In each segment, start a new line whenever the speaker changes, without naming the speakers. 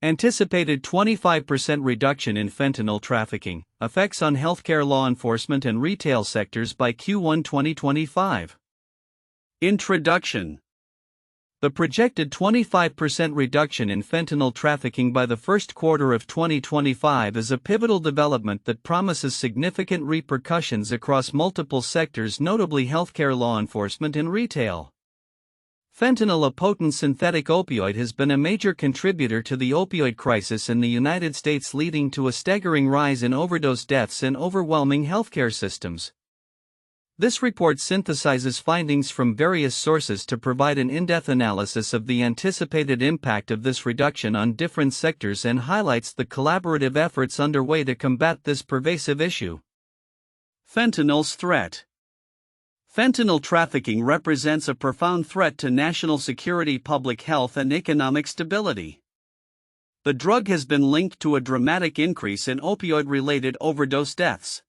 Anticipated 25% reduction in fentanyl trafficking, effects on healthcare law enforcement and retail sectors by Q1 2025. Introduction. The projected 25% reduction in fentanyl trafficking by the first quarter of 2025 is a pivotal development that promises significant repercussions across multiple sectors, notably healthcare law enforcement and retail. Fentanyl, a potent synthetic opioid, has been a major contributor to the opioid crisis in the United States, leading to a staggering rise in overdose deaths and overwhelming healthcare systems. This report synthesizes findings from various sources to provide an in-depth analysis of the anticipated impact of this reduction on different sectors and highlights the collaborative efforts underway to combat this pervasive issue. Fentanyl's threat. Fentanyl trafficking represents a profound threat to national security, public health, and economic stability. The drug has been linked to a dramatic increase in opioid-related overdose deaths,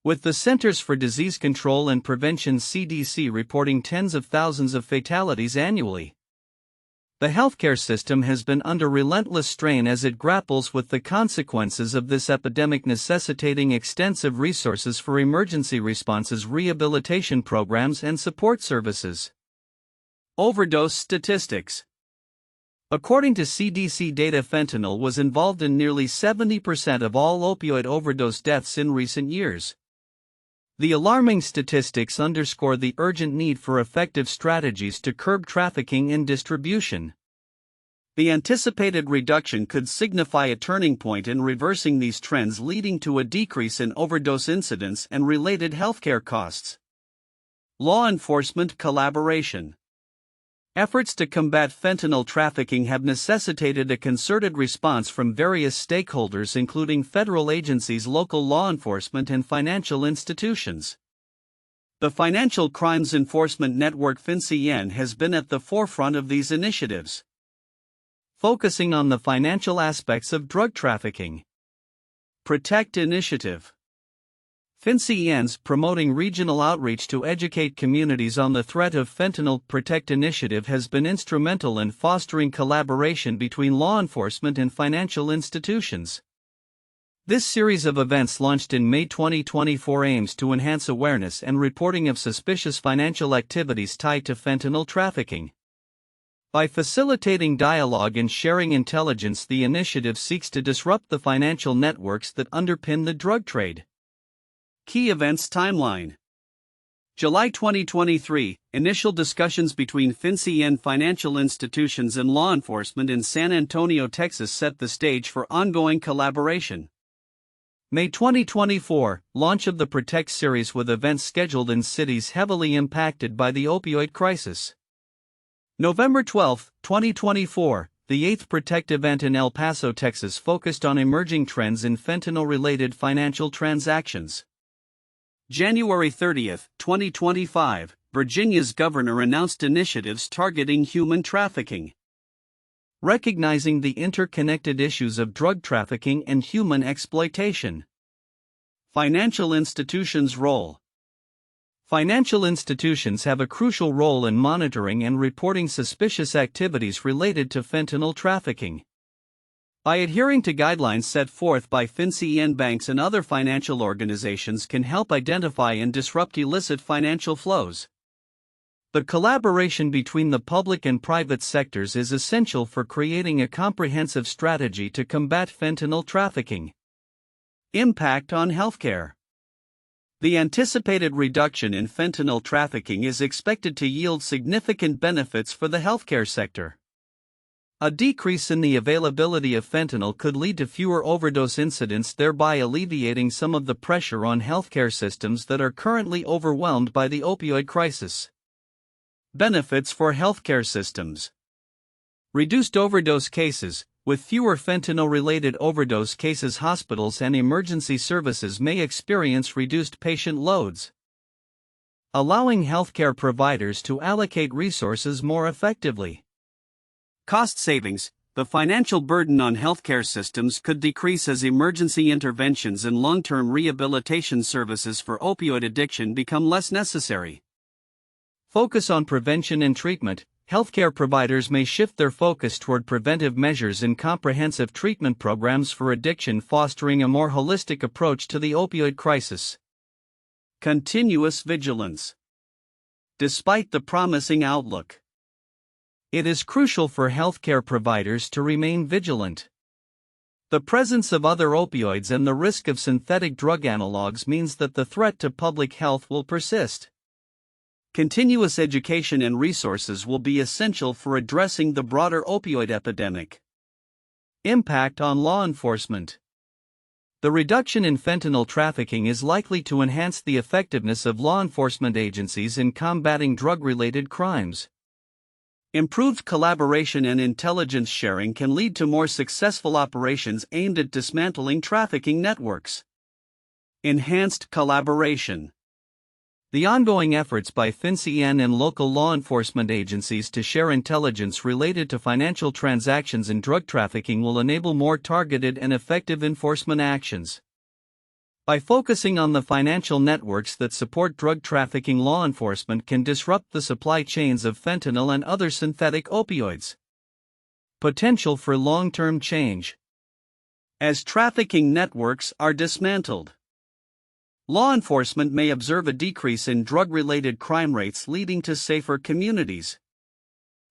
with the Centers for Disease Control and Prevention (CDC) reporting tens of thousands of fatalities annually. The healthcare system has been under relentless strain as it grapples with the consequences of this epidemic, necessitating extensive resources for emergency responses, rehabilitation programs, and support services. Overdose statistics. According to CDC data, fentanyl was involved in nearly 70% of all opioid overdose deaths in recent years. The alarming statistics underscore the urgent need for effective strategies to curb trafficking and distribution. The anticipated reduction could signify a turning point in reversing these trends, leading to a decrease in overdose incidents and related healthcare costs. Law enforcement collaboration. Efforts to combat fentanyl trafficking have necessitated a concerted response from various stakeholders, including federal agencies, local law enforcement, and financial institutions. The Financial Crimes Enforcement Network (FinCEN) has been at the forefront of these initiatives, focusing on the financial aspects of drug trafficking. Protect Initiative. FinCEN's Promoting Regional Outreach to Educate Communities on the Threat of Fentanyl Protect initiative has been instrumental in fostering collaboration between law enforcement and financial institutions. This series of events, launched in May 2024, aims to enhance awareness and reporting of suspicious financial activities tied to fentanyl trafficking. By facilitating dialogue and sharing intelligence, the initiative seeks to disrupt the financial networks that underpin the drug trade. Key events timeline. July 2023, initial discussions between FinCEN, financial institutions, and law enforcement in San Antonio, Texas set the stage for ongoing collaboration. May 2024, launch of the Protect series with events scheduled in cities heavily impacted by the opioid crisis. November 12, 2024, the 8th Protect event in El Paso, Texas, focused on emerging trends in fentanyl-related financial transactions. January 30, 2025, Virginia's governor announced initiatives targeting human trafficking, recognizing the interconnected issues of drug trafficking and human exploitation. Financial institutions' role. Financial institutions have a crucial role in monitoring and reporting suspicious activities related to fentanyl trafficking. By adhering to guidelines set forth by FinCEN, banks and other financial organizations can help identify and disrupt illicit financial flows. The collaboration between the public and private sectors is essential for creating a comprehensive strategy to combat fentanyl trafficking. Impact on healthcare. The anticipated reduction in fentanyl trafficking is expected to yield significant benefits for the healthcare sector. A decrease in the availability of fentanyl could lead to fewer overdose incidents, thereby alleviating some of the pressure on healthcare systems that are currently overwhelmed by the opioid crisis. Benefits for healthcare systems. Reduced overdose cases. With fewer fentanyl-related overdose cases, hospitals and emergency services may experience reduced patient loads, allowing healthcare providers to allocate resources more effectively. Cost savings. The financial burden on healthcare systems could decrease as emergency interventions and long-term rehabilitation services for opioid addiction become less necessary. Focus on prevention and treatment. healthcare providers may shift their focus toward preventive measures in comprehensive treatment programs for addiction, fostering a more holistic approach to the opioid crisis. Continuous vigilance. Despite the promising outlook, it is crucial for healthcare providers to remain vigilant. The presence of other opioids and the risk of synthetic drug analogs means that the threat to public health will persist. Continuous education and resources will be essential for addressing the broader opioid epidemic. Impact on law enforcement. The reduction in fentanyl trafficking is likely to enhance the effectiveness of law enforcement agencies in combating drug-related crimes. Improved collaboration and intelligence sharing can lead to more successful operations aimed at dismantling trafficking networks. Enhanced collaboration. The ongoing efforts by FinCEN and local law enforcement agencies to share intelligence related to financial transactions in drug trafficking will enable more targeted and effective enforcement actions. By focusing on the financial networks that support drug trafficking, law enforcement can disrupt the supply chains of fentanyl and other synthetic opioids. Potential for long-term change. As trafficking networks are dismantled, law enforcement may observe a decrease in drug-related crime rates, leading to safer communities.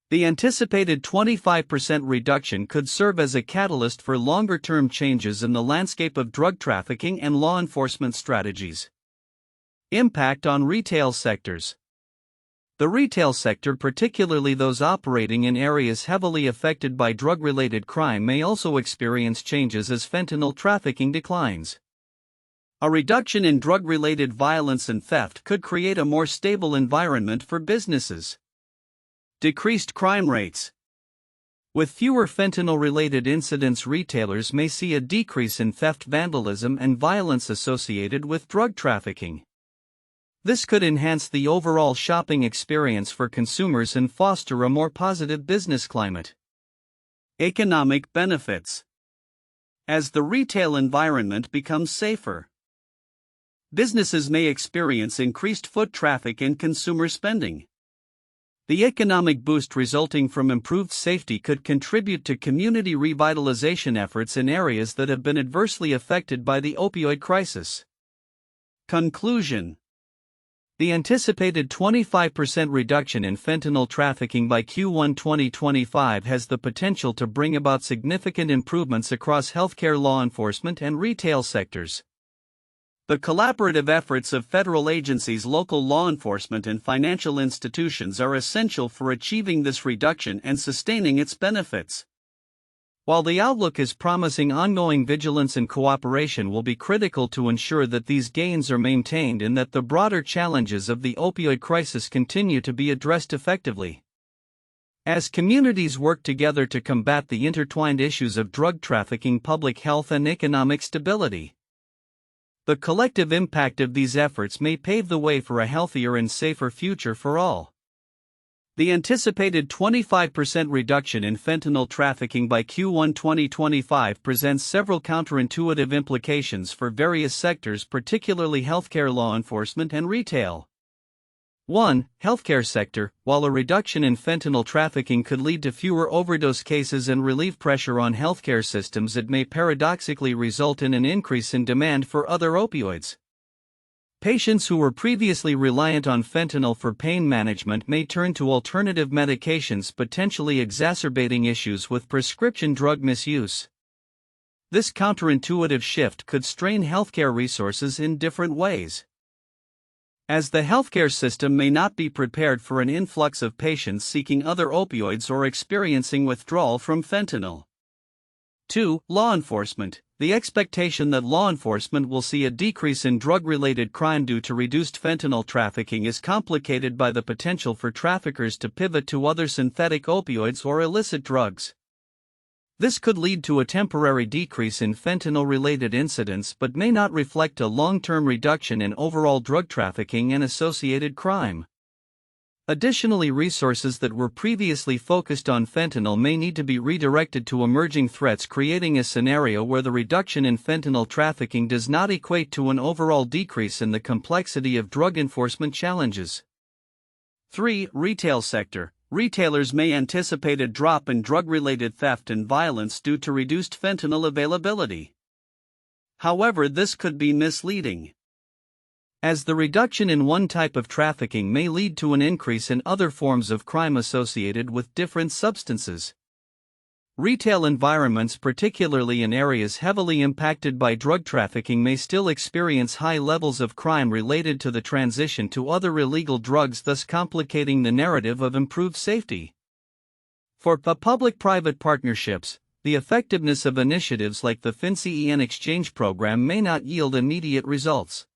The anticipated 25% reduction could serve as a catalyst for longer-term changes in the landscape of drug trafficking and law enforcement strategies. Impact on retail sectors. The retail sector, particularly those operating in areas heavily affected by drug-related crime, may also experience changes as fentanyl trafficking declines. A reduction in drug-related violence and theft could create a more stable environment for businesses. Decreased crime rates. With fewer fentanyl-related incidents, retailers may see a decrease in theft, vandalism, and violence associated with drug trafficking. This could enhance the overall shopping experience for consumers and foster a more positive business climate. Economic benefits. As the retail environment becomes safer, businesses may experience increased foot traffic and consumer spending. The economic boost resulting from improved safety could contribute to community revitalization efforts in areas that have been adversely affected by the opioid crisis. Conclusion. The anticipated 25% reduction in fentanyl trafficking by Q1 2025 has the potential to bring about significant improvements across healthcare, law enforcement, and retail sectors. The collaborative efforts of federal agencies, local law enforcement, and financial institutions are essential for achieving this reduction and sustaining its benefits. While the outlook is promising, ongoing vigilance and cooperation will be critical to ensure that these gains are maintained and that the broader challenges of the opioid crisis continue to be addressed effectively. As communities work together to combat the intertwined issues of drug trafficking, public health, and economic stability, the collective impact of these efforts may pave the way for a healthier and safer future for all. The anticipated 25% reduction in fentanyl trafficking by Q1 2025 presents several counterintuitive implications for various sectors, particularly healthcare, law enforcement, and retail. 1. Healthcare sector. While a reduction in fentanyl trafficking could lead to fewer overdose cases and relieve pressure on healthcare systems, it may paradoxically result in an increase in demand for other opioids. Patients who were previously reliant on fentanyl for pain management may turn to alternative medications, potentially exacerbating issues with prescription drug misuse. This counterintuitive shift could strain healthcare resources in different ways, as the healthcare system may not be prepared for an influx of patients seeking other opioids or experiencing withdrawal from fentanyl. 2. Law enforcement. The expectation that law enforcement will see a decrease in drug-related crime due to reduced fentanyl trafficking is complicated by the potential for traffickers to pivot to other synthetic opioids or illicit drugs. This could lead to a temporary decrease in fentanyl-related incidents but may not reflect a long-term reduction in overall drug trafficking and associated crime. Additionally, resources that were previously focused on fentanyl may need to be redirected to emerging threats, creating a scenario where the reduction in fentanyl trafficking does not equate to an overall decrease in the complexity of drug enforcement challenges. 3. Retail sector. Retailers may anticipate a drop in drug-related theft and violence due to reduced fentanyl availability. However, this could be misleading, as the reduction in one type of trafficking may lead to an increase in other forms of crime associated with different substances. Retail environments, particularly in areas heavily impacted by drug trafficking, may still experience high levels of crime related to the transition to other illegal drugs, thus complicating the narrative of improved safety. For public-private partnerships, the effectiveness of initiatives like the Fentanyl exchange program may not yield immediate results.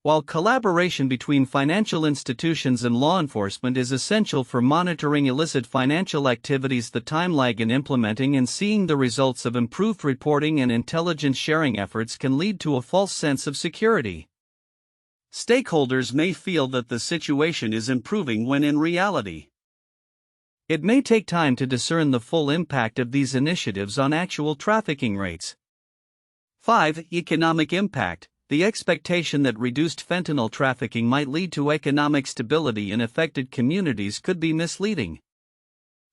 While collaboration between financial institutions and law enforcement is essential for monitoring illicit financial activities, the time lag in implementing and seeing the results of improved reporting and intelligence sharing efforts can lead to a false sense of security. Stakeholders may feel that the situation is improving when in reality, it may take time to discern the full impact of these initiatives on actual trafficking rates. 5. Economic impact. The expectation that reduced fentanyl trafficking might lead to economic stability in affected communities could be misleading.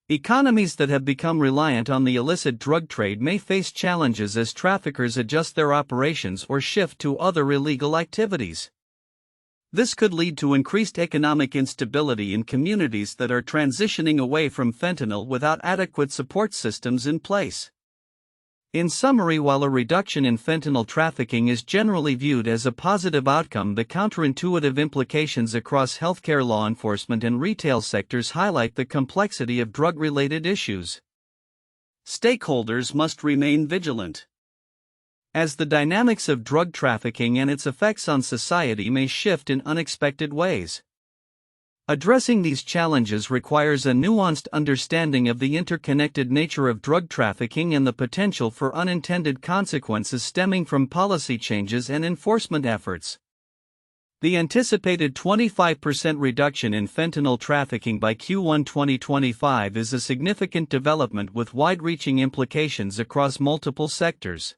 Economies that have become reliant on the illicit drug trade may face challenges as traffickers adjust their operations or shift to other illegal activities. This could lead to increased economic instability in communities that are transitioning away from fentanyl without adequate support systems in place. In summary, while a reduction in fentanyl trafficking is generally viewed as a positive outcome, the counterintuitive implications across healthcare, law enforcement, and retail sectors highlight the complexity of drug-related issues. Stakeholders must remain vigilant, as the dynamics of drug trafficking and its effects on society may shift in unexpected ways. Addressing these challenges requires a nuanced understanding of the interconnected nature of drug trafficking and the potential for unintended consequences stemming from policy changes and enforcement efforts. The anticipated 25% reduction in fentanyl trafficking by Q1 2025 is a significant development with wide-reaching implications across multiple sectors.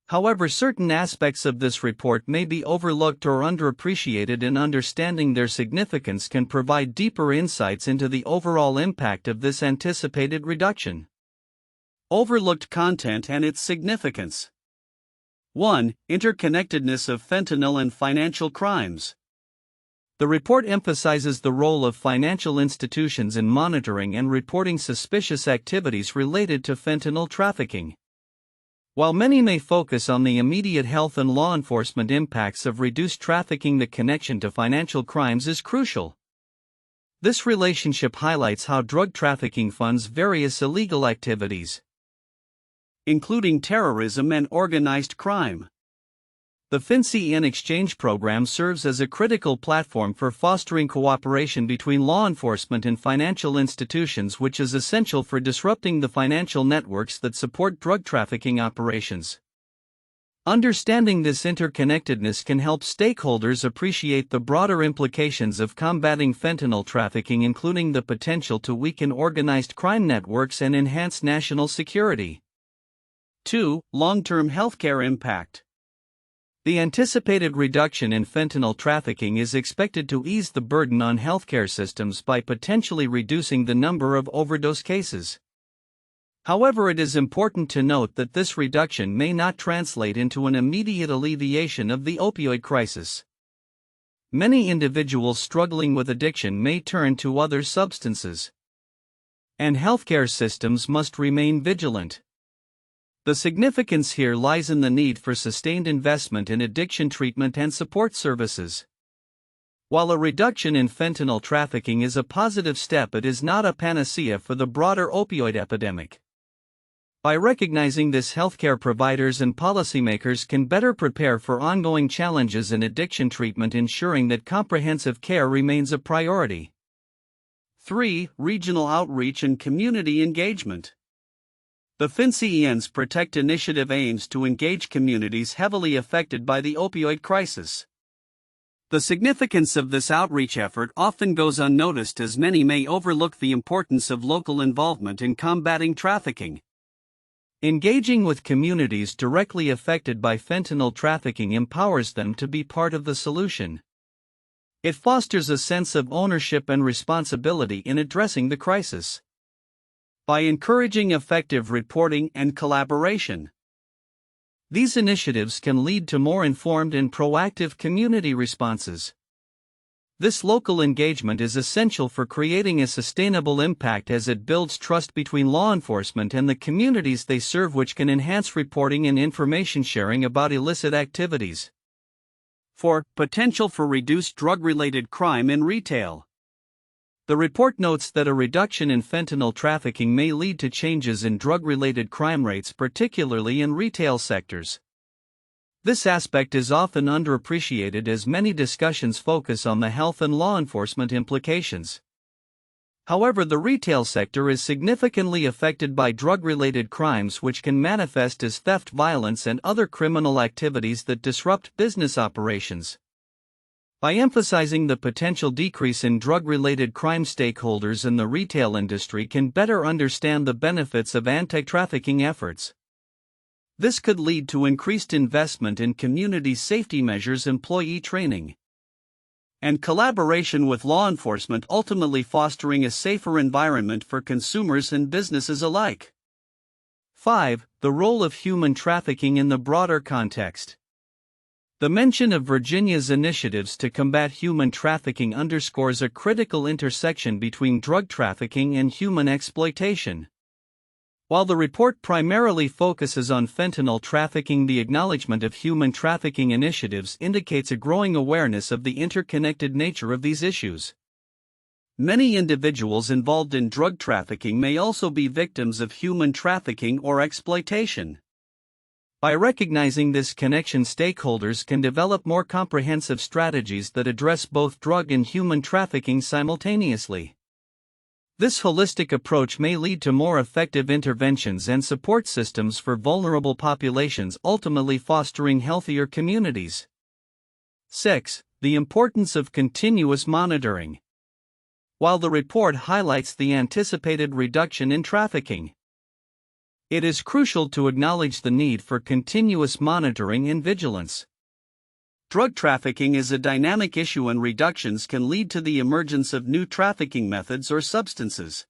However, certain aspects of this report may be overlooked or underappreciated, and understanding their significance can provide deeper insights into the overall impact of this anticipated reduction. Overlooked content and its significance. 1. Interconnectedness of fentanyl and financial crimes. The report emphasizes the role of financial institutions in monitoring and reporting suspicious activities related to fentanyl trafficking. While many may focus on the immediate health and law enforcement impacts of reduced trafficking, the connection to financial crimes is crucial. This relationship highlights how drug trafficking funds various illegal activities, including terrorism and organized crime. The Fentanyl exchange program serves as a critical platform for fostering cooperation between law enforcement and financial institutions, which is essential for disrupting the financial networks that support drug trafficking operations. Understanding this interconnectedness can help stakeholders appreciate the broader implications of combating fentanyl trafficking, including the potential to weaken organized crime networks and enhance national security. 2. Long-term healthcare impact. The anticipated reduction in fentanyl trafficking is expected to ease the burden on healthcare systems by potentially reducing the number of overdose cases. However, it is important to note that this reduction may not translate into an immediate alleviation of the opioid crisis. Many individuals struggling with addiction may turn to other substances, and healthcare systems must remain vigilant. The significance here lies in the need for sustained investment in addiction treatment and support services. While a reduction in fentanyl trafficking is a positive step, it is not a panacea for the broader opioid epidemic. By recognizing this, healthcare providers and policymakers can better prepare for ongoing challenges in addiction treatment, ensuring that comprehensive care remains a priority. 3. Regional outreach and community engagement. The Fentanyl Protect initiative aims to engage communities heavily affected by the opioid crisis. The significance of this outreach effort often goes unnoticed, as many may overlook the importance of local involvement in combating trafficking. Engaging with communities directly affected by fentanyl trafficking empowers them to be part of the solution. It fosters a sense of ownership and responsibility in addressing the crisis. By encouraging effective reporting and collaboration, these initiatives can lead to more informed and proactive community responses. This local engagement is essential for creating a sustainable impact as it builds trust between law enforcement and the communities they serve, which can enhance reporting and information sharing about illicit activities. 4. Potential for reduced drug-related crime in retail. The report notes that a reduction in fentanyl trafficking may lead to changes in drug-related crime rates, particularly in retail sectors. This aspect is often underappreciated as many discussions focus on the health and law enforcement implications. However, the retail sector is significantly affected by drug-related crimes, which can manifest as theft, violence, and other criminal activities that disrupt business operations. By emphasizing the potential decrease in drug-related crime, stakeholders in the retail industry can better understand the benefits of anti-trafficking efforts. This could lead to increased investment in community safety measures, employee training, and collaboration with law enforcement, ultimately fostering a safer environment for consumers and businesses alike. 5. The role of human trafficking in the broader context. The mention of Virginia's initiatives to combat human trafficking underscores a critical intersection between drug trafficking and human exploitation. While the report primarily focuses on fentanyl trafficking, the acknowledgement of human trafficking initiatives indicates a growing awareness of the interconnected nature of these issues. Many individuals involved in drug trafficking may also be victims of human trafficking or exploitation. By recognizing this connection, stakeholders can develop more comprehensive strategies that address both drug and human trafficking simultaneously. This holistic approach may lead to more effective interventions and support systems for vulnerable populations, ultimately fostering healthier communities. 6. The importance of continuous monitoring. While the report highlights the anticipated reduction in trafficking, it is crucial to acknowledge the need for continuous monitoring and vigilance. Drug trafficking is a dynamic issue, and reductions can lead to the emergence of new trafficking methods or substances.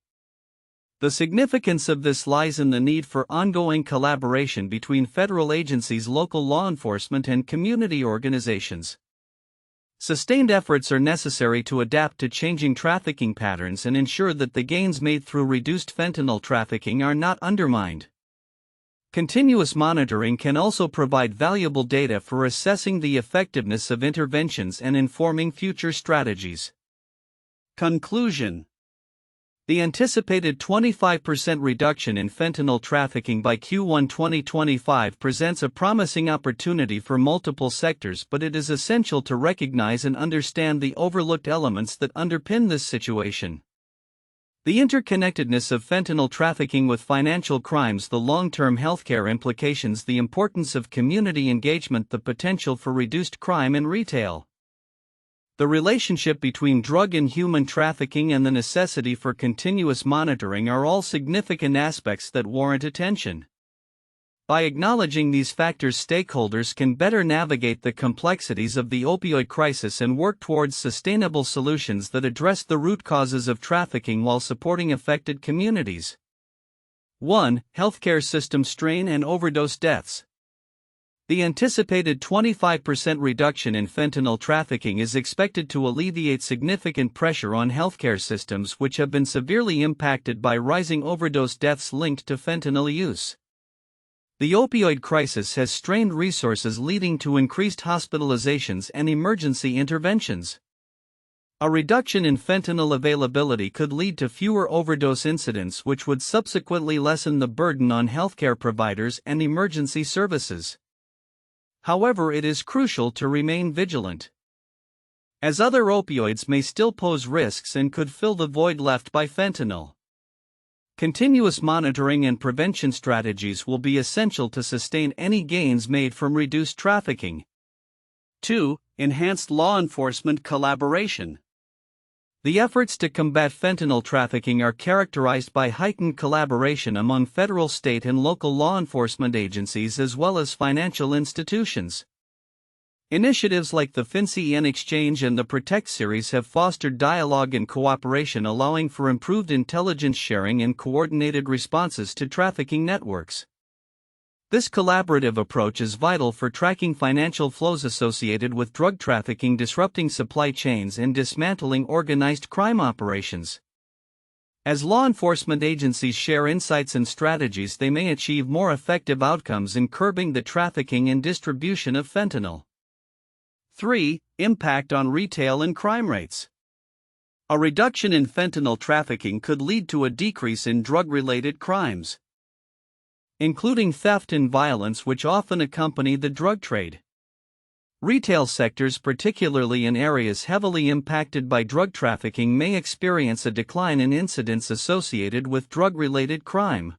The significance of this lies in the need for ongoing collaboration between federal agencies, local law enforcement, and community organizations. Sustained efforts are necessary to adapt to changing trafficking patterns and ensure that the gains made through reduced fentanyl trafficking are not undermined. Continuous monitoring can also provide valuable data for assessing the effectiveness of interventions and informing future strategies. Conclusion. The anticipated 25% reduction in fentanyl trafficking by Q1 2025 presents a promising opportunity for multiple sectors, but it is essential to recognize and understand the overlooked elements that underpin this situation. The interconnectedness of fentanyl trafficking with financial crimes, the long-term healthcare implications, the importance of community engagement, the potential for reduced crime in retail. The relationship between drug and human trafficking and the necessity for continuous monitoring are all significant aspects that warrant attention. By acknowledging these factors, stakeholders can better navigate the complexities of the opioid crisis and work towards sustainable solutions that address the root causes of trafficking while supporting affected communities. 1. Healthcare system strain and overdose deaths. The anticipated 25% reduction in fentanyl trafficking is expected to alleviate significant pressure on healthcare systems, which have been severely impacted by rising overdose deaths linked to fentanyl use. The opioid crisis has strained resources, leading to increased hospitalizations and emergency interventions. A reduction in fentanyl availability could lead to fewer overdose incidents, which would subsequently lessen the burden on healthcare providers and emergency services. However, it is crucial to remain vigilant, as other opioids may still pose risks and could fill the void left by fentanyl. Continuous monitoring and prevention strategies will be essential to sustain any gains made from reduced trafficking. 2. Enhanced law enforcement collaboration. The efforts to combat fentanyl trafficking are characterized by heightened collaboration among federal, state, and local law enforcement agencies as well as financial institutions. Initiatives like the Fentanyl Exchange and the Protect series have fostered dialogue and cooperation, allowing for improved intelligence sharing and coordinated responses to trafficking networks. This collaborative approach is vital for tracking financial flows associated with drug trafficking, disrupting supply chains, and dismantling organized crime operations. As law enforcement agencies share insights and strategies, they may achieve more effective outcomes in curbing the trafficking and distribution of fentanyl. 3. Impact on retail and crime rates. A reduction in fentanyl trafficking could lead to a decrease in drug-related crimes, including theft and violence, which often accompany the drug trade. Retail sectors, particularly in areas heavily impacted by drug trafficking, may experience a decline in incidents associated with drug-related crime.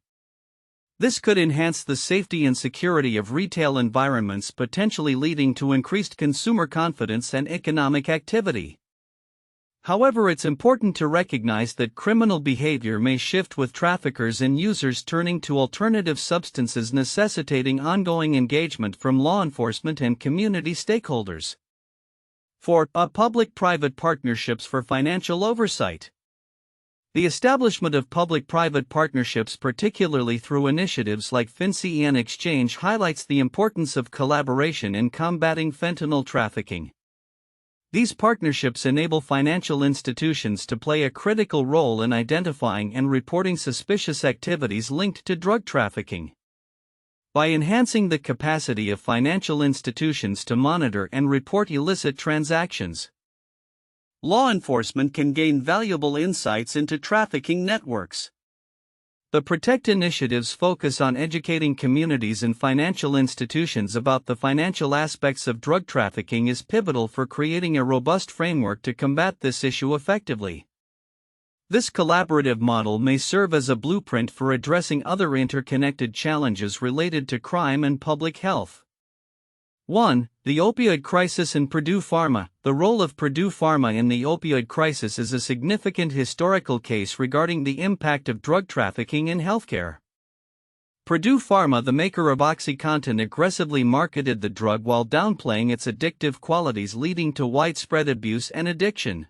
This could enhance the safety and security of retail environments, potentially leading to increased consumer confidence and economic activity. However, it's important to recognize that criminal behavior may shift, with traffickers and users turning to alternative substances, necessitating ongoing engagement from law enforcement and community stakeholders. 4. Public-private partnerships for financial oversight. The establishment of public-private partnerships, particularly through initiatives like Fentanyl Exchange, highlights the importance of collaboration in combating fentanyl trafficking. These partnerships enable financial institutions to play a critical role in identifying and reporting suspicious activities linked to drug trafficking. By enhancing the capacity of financial institutions to monitor and report illicit transactions, law enforcement can gain valuable insights into trafficking networks. The Protect initiatives focus on educating communities and financial institutions about the financial aspects of drug trafficking, is pivotal for creating a robust framework to combat this issue effectively. This collaborative model may serve as a blueprint for addressing other interconnected challenges related to crime and public health. 1. The opioid crisis and Purdue Pharma. The role of Purdue Pharma in the opioid crisis is a significant historical case regarding the impact of drug trafficking in healthcare. Purdue Pharma, the maker of OxyContin, aggressively marketed the drug while downplaying its addictive qualities, leading to widespread abuse and addiction.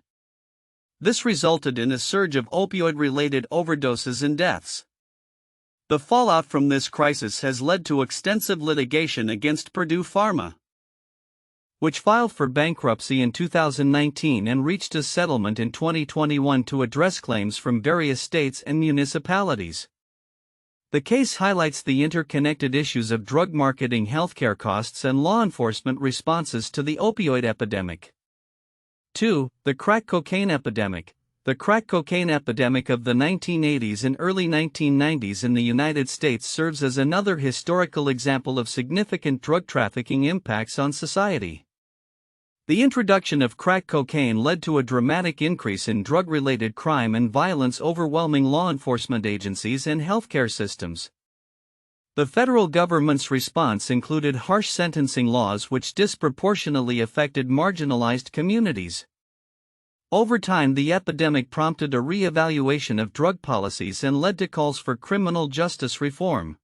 This resulted in a surge of opioid-related overdoses and deaths. The fallout from this crisis has led to extensive litigation against Purdue Pharma, which filed for bankruptcy in 2019 and reached a settlement in 2021 to address claims from various states and municipalities. The case highlights the interconnected issues of drug marketing, healthcare costs, and law enforcement responses to the opioid epidemic. 2. The crack cocaine epidemic. The crack cocaine epidemic of the 1980s and early 1990s in the United States serves as another historical example of significant drug trafficking impacts on society. The introduction of crack cocaine led to a dramatic increase in drug-related crime and violence, overwhelming law enforcement agencies and healthcare systems. The federal government's response included harsh sentencing laws which disproportionately affected marginalized communities. Over time, the epidemic prompted a re-evaluation of drug policies and led to calls for criminal justice reform.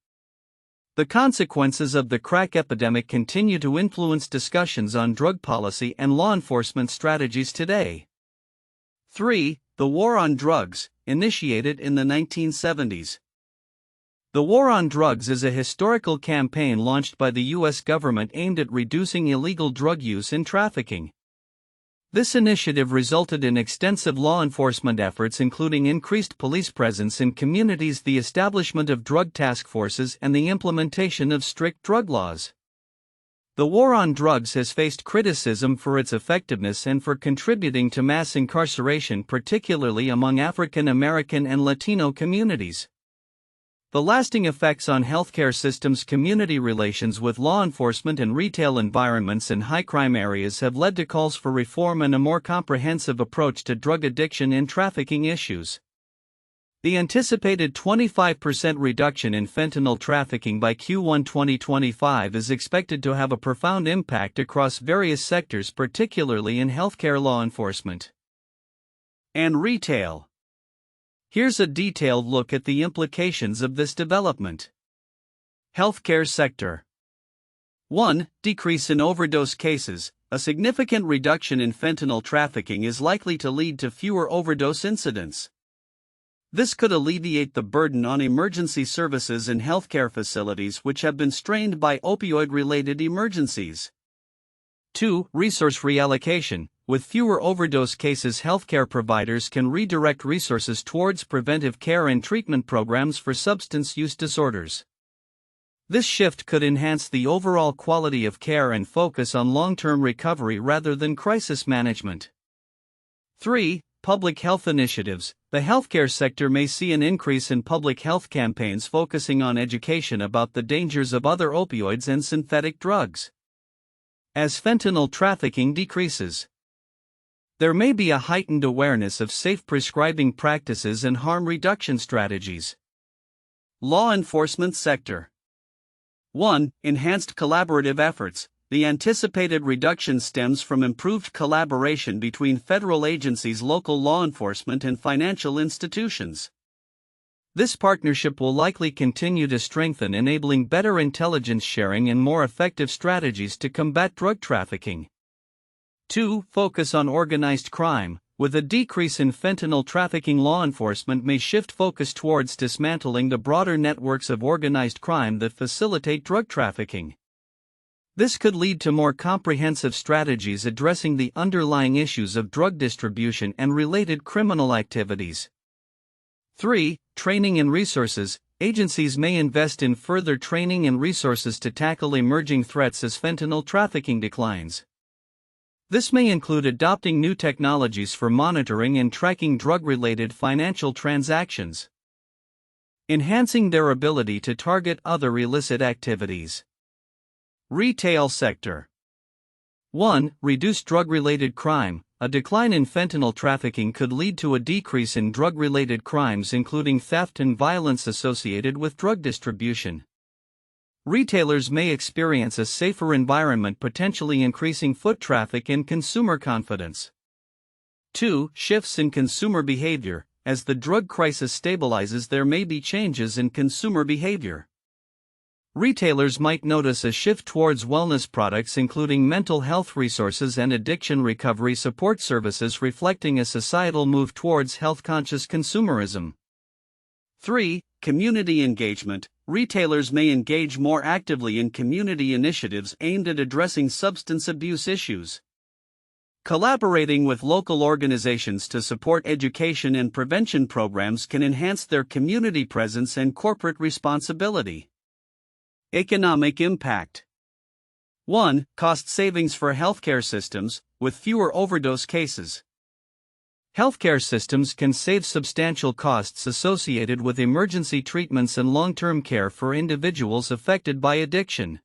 The consequences of the crack epidemic continue to influence discussions on drug policy and law enforcement strategies today. 3. The War on Drugs, initiated in the 1970s. The War on Drugs is a historical campaign launched by the U.S. government aimed at reducing illegal drug use and trafficking. This initiative resulted in extensive law enforcement efforts, including increased police presence in communities, the establishment of drug task forces, and the implementation of strict drug laws. The War on Drugs has faced criticism for its effectiveness and for contributing to mass incarceration, particularly among African American and Latino communities. The lasting effects on healthcare systems, community relations with law enforcement, and retail environments in high crime areas have led to calls for reform and a more comprehensive approach to drug addiction and trafficking issues. The anticipated 25% reduction in fentanyl trafficking by Q1 2025 is expected to have a profound impact across various sectors, particularly in healthcare, law enforcement, and retail. Here's a detailed look at the implications of this development. Healthcare sector. 1. Decrease in overdose cases. A significant reduction in fentanyl trafficking is likely to lead to fewer overdose incidents. This could alleviate the burden on emergency services and healthcare facilities which have been strained by opioid-related emergencies. 2. Resource reallocation. With fewer overdose cases, healthcare providers can redirect resources towards preventive care and treatment programs for substance use disorders. This shift could enhance the overall quality of care and focus on long-term recovery rather than crisis management. 3. Public health initiatives. The healthcare sector may see an increase in public health campaigns focusing on education about the dangers of other opioids and synthetic drugs. As fentanyl trafficking decreases, there may be a heightened awareness of safe prescribing practices and harm reduction strategies. Law enforcement sector. 1. Enhanced collaborative efforts. The anticipated reduction stems from improved collaboration between federal agencies, local law enforcement, and financial institutions. This partnership will likely continue to strengthen, enabling better intelligence sharing and more effective strategies to combat drug trafficking. 2. Focus on organized crime. With a decrease in fentanyl trafficking, law enforcement may shift focus towards dismantling the broader networks of organized crime that facilitate drug trafficking. This could lead to more comprehensive strategies addressing the underlying issues of drug distribution and related criminal activities. 3. Training and resources. Agencies may invest in further training and resources to tackle emerging threats as fentanyl trafficking declines. This may include adopting new technologies for monitoring and tracking drug-related financial transactions, enhancing their ability to target other illicit activities. Retail sector. 1. Reduce drug-related crime. A decline in fentanyl trafficking could lead to a decrease in drug-related crimes, including theft and violence associated with drug distribution. Retailers may experience a safer environment, potentially increasing foot traffic and consumer confidence. 2. Shifts in consumer behavior. As the drug crisis stabilizes, there may be changes in consumer behavior. Retailers might notice a shift towards wellness products, including mental health resources and addiction recovery support services, reflecting a societal move towards health-conscious consumerism. 3. Community engagement. Retailers may engage more actively in community initiatives aimed at addressing substance abuse issues. Collaborating with local organizations to support education and prevention programs can enhance their community presence and corporate responsibility. Economic impact. 1. Cost savings for healthcare systems. With fewer overdose cases, healthcare systems can save substantial costs associated with emergency treatments and long-term care for individuals affected by addiction.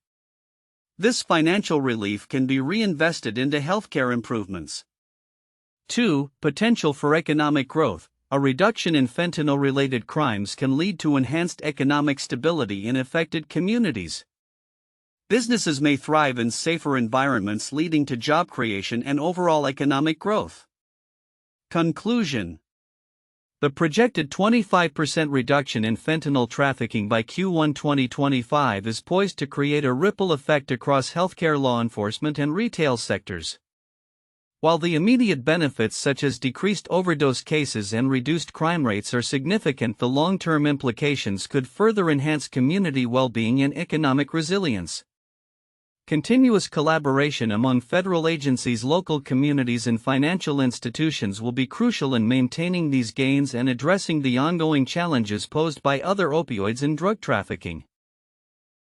This financial relief can be reinvested into healthcare improvements. 2. Potential for economic growth. A reduction in fentanyl-related crimes can lead to enhanced economic stability in affected communities. Businesses may thrive in safer environments, leading to job creation and overall economic growth. Conclusion. The projected 25% reduction in fentanyl trafficking by Q1 2025 is poised to create a ripple effect across healthcare, law enforcement, and retail sectors. While the immediate benefits such as decreased overdose cases and reduced crime rates are significant, the long-term implications could further enhance community well-being and economic resilience. Continuous collaboration among federal agencies, local communities, and financial institutions will be crucial in maintaining these gains and addressing the ongoing challenges posed by other opioids and drug trafficking.